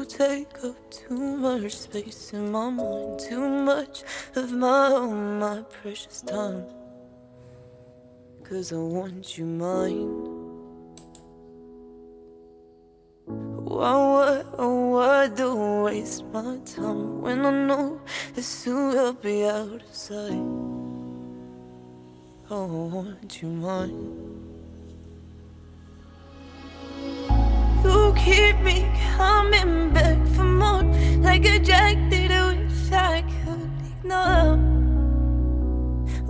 take up too much space in my mind, too much of my precious time. 'Cause I want you mine. Why do I waste my time when I know that soon I'll be out of sight? Oh, I want you mine. You keep me coming back for more, like a drag that I wish I could ignore.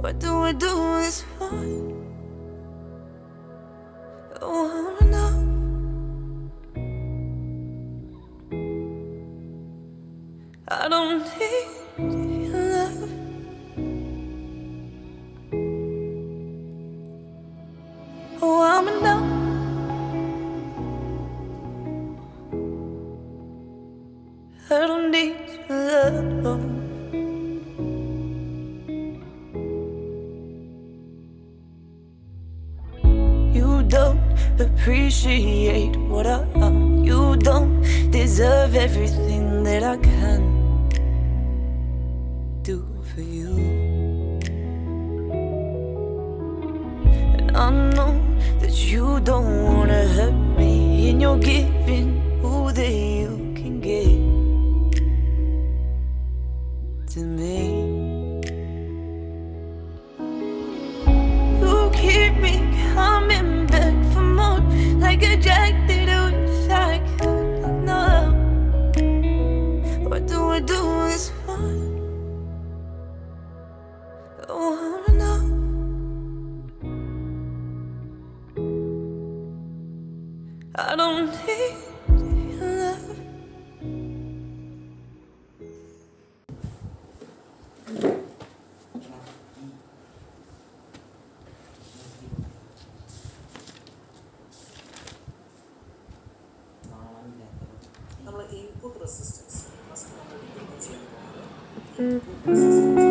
What do I do this for? I wanna know. I don't need your love. Oh, I'm enough. I don't need your love. You don't appreciate what I am. You don't deserve everything that I can do for you. And I know that you don't wanna hurt me, and you're giving all that you can get to me. You keep me coming back for more, like a drag that I wish I could ignore. What do I do this for? I wanna know. I don't need your love. നമ്മൾ input resistance first നമ്മൾ determine ചെയ്യാൻ പോകുന്നത് input resistance.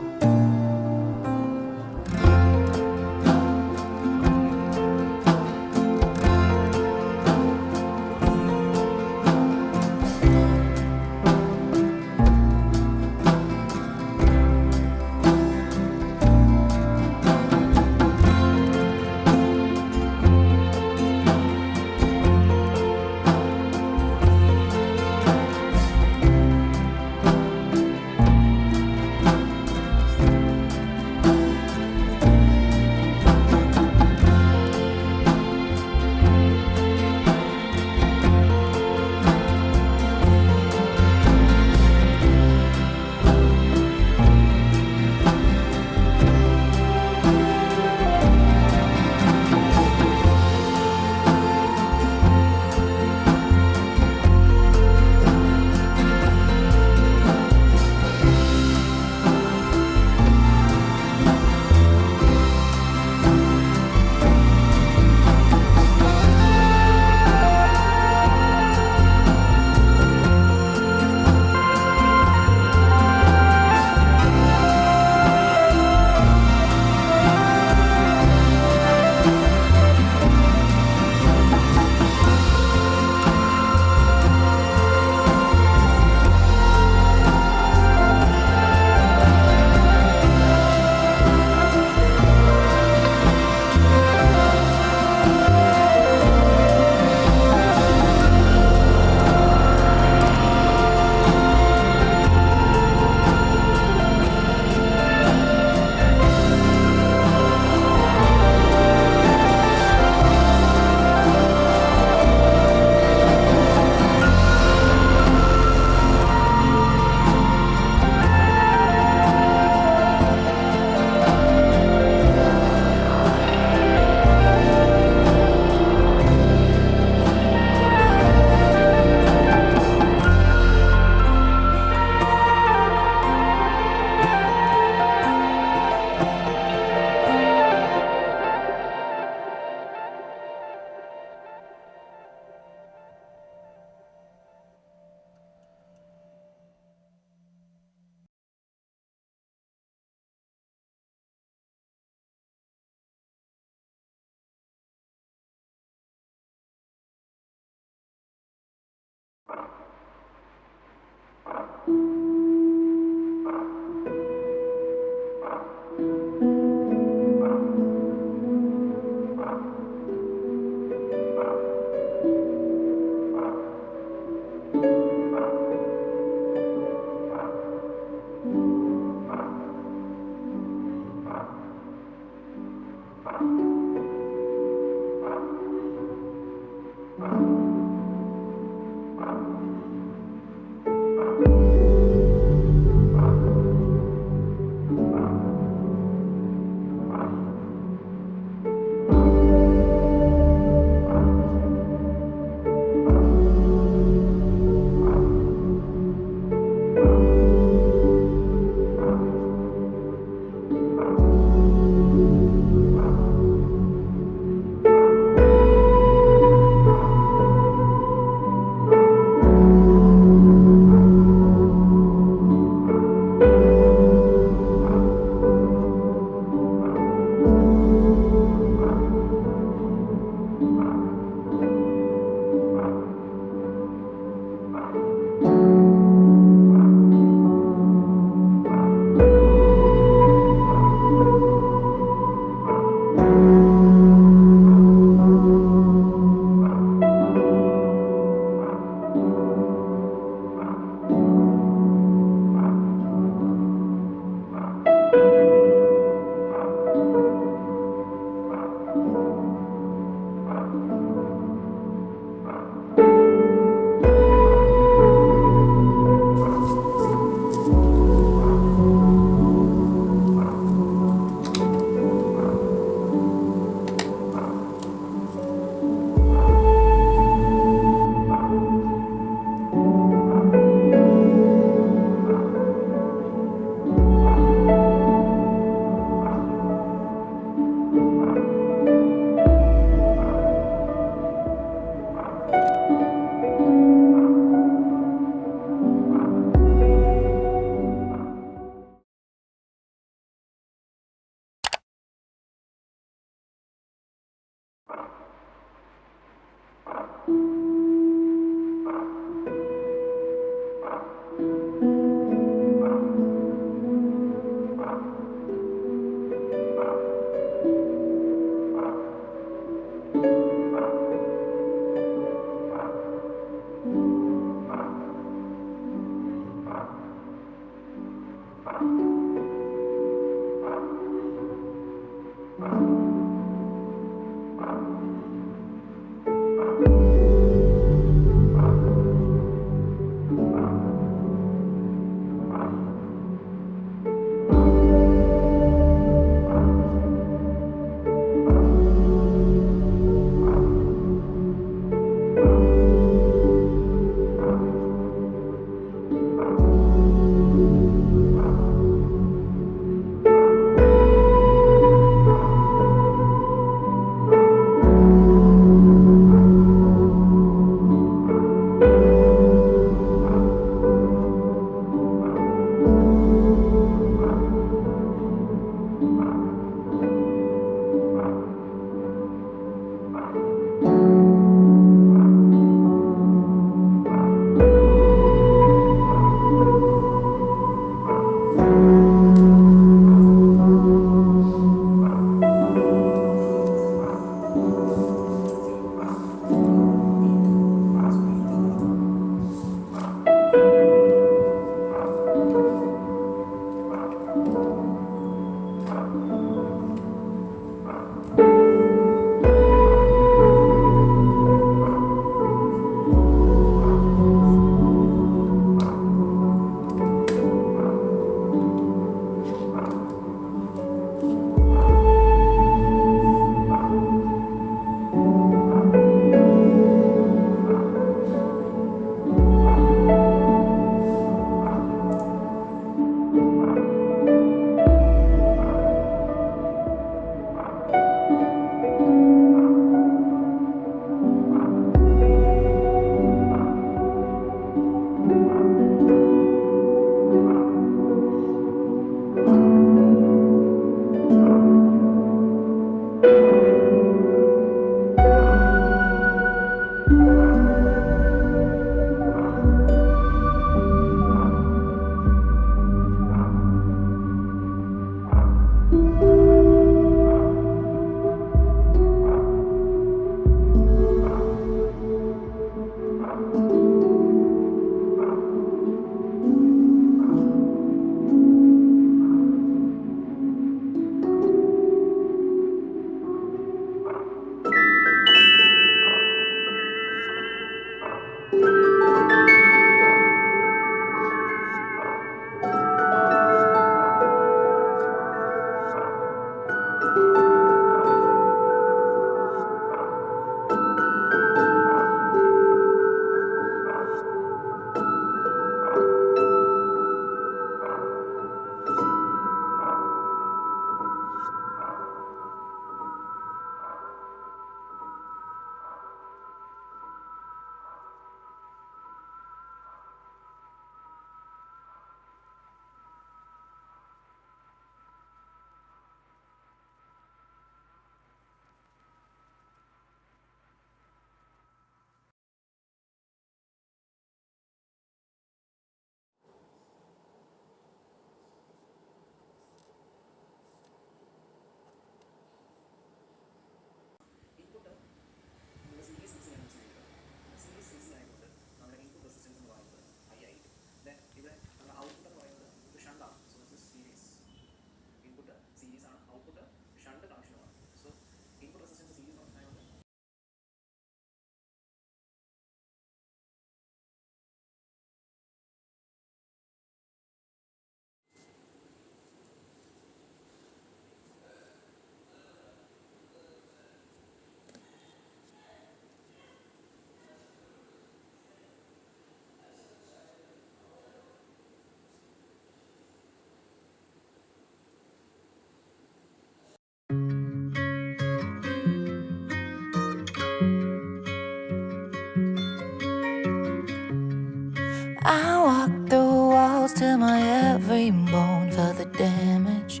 I walked through walls till my every bone felt the damage.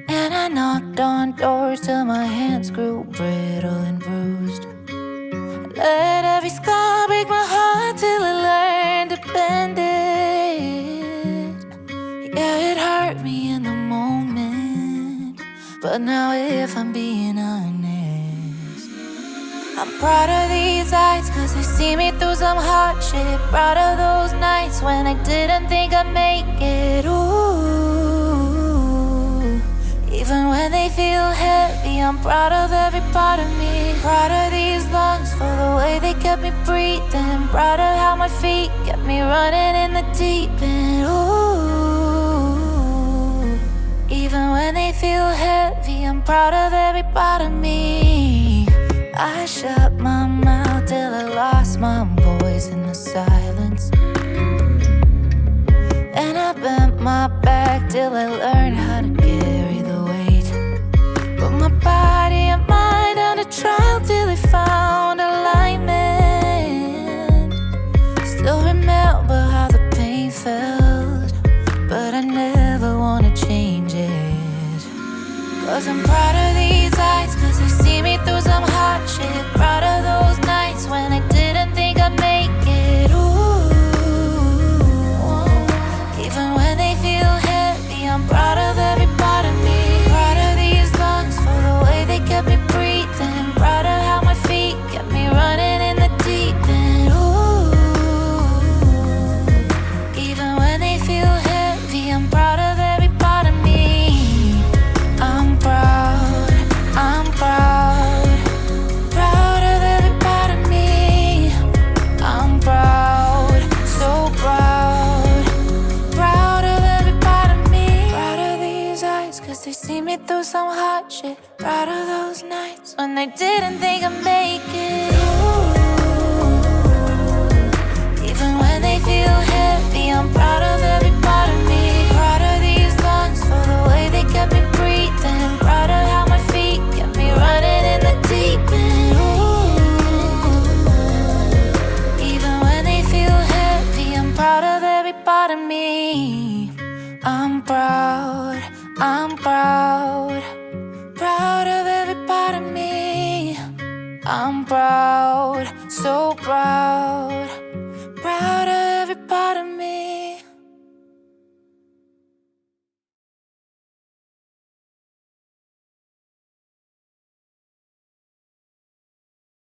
And I knocked on doors till my hands grew brittle and bruised. Let every scar break my heart till I learned to bend it. Yeah, it hurt me in the moment, but now if I'm being honest, I'm proud of these eyes, cause they see me through some hardship. Proud of those nights when I didn't think I'd make it. Ooh, even when they feel heavy, I'm proud of every part of me. Proud of these lungs for the way they kept me breathing. Proud of how my feet kept me running in the deep end. Ooh, even when they feel heavy, I'm proud of every part of me. I shut my mouth till I lost my voice in the silence. And I bent my back till I learned how to carry the weight. Put my body and mind on a trial till it found alignment. Still remember how the pain felt, but I never wanna change it. Cause I'm proud of these eyes, cause they see me through some hardship. Proud of those nights when I didn't think I'd make it. Ooh, even when they feel heavy, I'm proud of every part of me. Proud of these lungs for the way they kept me breathing. Proud of how my feet kept me running in the deep end. Ooh, even when they feel heavy, I'm proud of every part of me. I'm proud, I'm proud, proud of every part of me. I'm proud, so proud, proud of every part of me. Proud of these eyes, cause they see me through some hardship. Proud of those nights when they didn't think I'd make it. Ooh, even when they feel heavy, I'm proud of every part of me. Proud of these lungs for the way they kept me breathing. Proud of how my feet kept me running in the deep end. Ooh, even when they feel heavy, I'm proud of every part of me. I'm proud, I'm proud, proud of every part of me. I'm proud, so proud.